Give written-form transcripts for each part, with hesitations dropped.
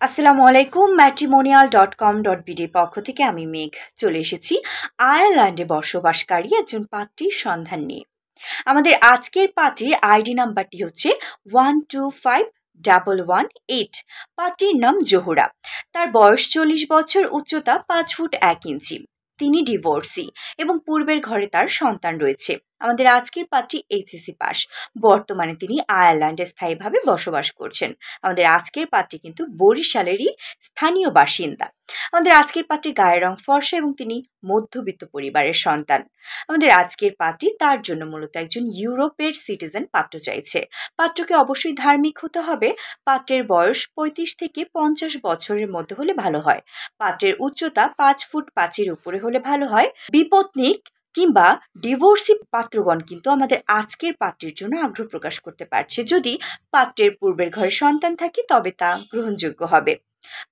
আসসালামু আলাইকুম। matrimonial.com.bd পক্ষ থেকে আমি মেঘ চলে এসেছি আয়ারল্যান্ডে বসবাসকারী একজন পাত্রীর সন্ধান নিয়ে। আমাদের আজকের পাত্রীর আইডি নাম্বারটি হচ্ছে 125118। পাত্রীর নাম জোহরা। তার বয়স 40 বছর, উচ্চতা 5 ফুট 1 ইঞ্চি। তিনি ডিভোর্সি এবং পূর্বের ঘরে তার সন্তান রয়েছে। আমাদের আজকের পাত্রী এইচএসসি পাস। বর্তমানে তিনি আয়ারল্যান্ডে স্থায়ীভাবে বসবাস করছেন। আমাদের আজকের পাত্রী কিন্তু বরিশালেরই স্থানীয় বাসিন্দা। আমাদের আজকের পাত্রীর গায়ের রং ফর্সা এবং তিনি মধ্যবিত্ত পরিবারের সন্তান। আমাদের আজকের পাত্রী তার জন্য মূলত একজন ইউরোপের সিটিজেন পাত্র চাইছে। পাত্রকে অবশ্যই ধার্মিক হতে হবে। পাত্রের বয়স 35 থেকে 50 বছরের মধ্যে হলে ভালো হয়। পাত্রের উচ্চতা 5 ফুট 5 উপরে হলে ভালো হয়। বিপত্নিক কিংবা ডিভোর্সি পাত্রগণ কিন্তু আমাদের আজকের পাত্রের জন্য আগ্রহ প্রকাশ করতে পারছে। যদি পাত্রের পূর্বের ঘরে সন্তান থাকে তবে তা গ্রহণযোগ্য হবে।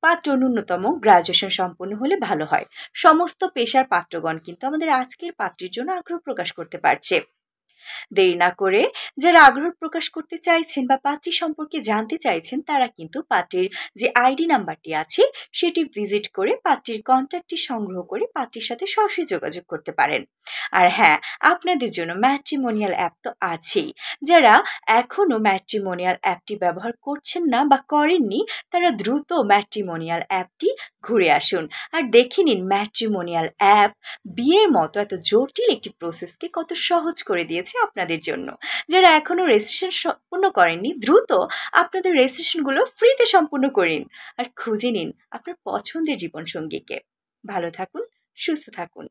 পাত্র ন্যূনতম গ্রাজুয়েশন সম্পন্ন হলে ভালো হয়। সমস্ত পেশার পাত্রগণ কিন্তু আমাদের আজকের পাত্রীর জন্য আগ্রহ প্রকাশ করতে পারছে। দেরি না করে যারা আগ্রহ প্রকাশ করতে চাইছেন বা পাত্রী সম্পর্কে জানতে চাইছেন তারা কিন্তু পাত্রীর যে আইডি নাম্বারটি আছে সেটি ভিজিট করে পাত্রীর কন্ট্যাক্টটি সংগ্রহ করে পাত্রীর সাথে সরাসরি যোগাযোগ করতে পারেন। আর হ্যাঁ, আপনাদের জন্য ম্যাট্রিমোনিয়াল অ্যাপ তো আছেই। যারা এখনো ম্যাট্রিমোনিয়াল অ্যাপটি ব্যবহার করছেন না বা করেননি তারা দ্রুত ম্যাট্রিমোনিয়াল অ্যাপটি ঘুরে আসুন আর দেখে নিন ম্যাট্রিমোনিয়াল অ্যাপ বিয়ের মতো এত জটিল একটি প্রসেসকে কত সহজ করে দিয়েছে আপনাদের জন্য। যারা এখনো রেজিস্ট্রেশন সম্পূর্ণ করেননি দ্রুত আপনাদের রেজিস্ট্রেশনগুলো ফ্রিতে সম্পূর্ণ করিন আর খুঁজে নিন আপনার পছন্দের জীবনসঙ্গীকে। ভালো থাকুন, সুস্থ থাকুন।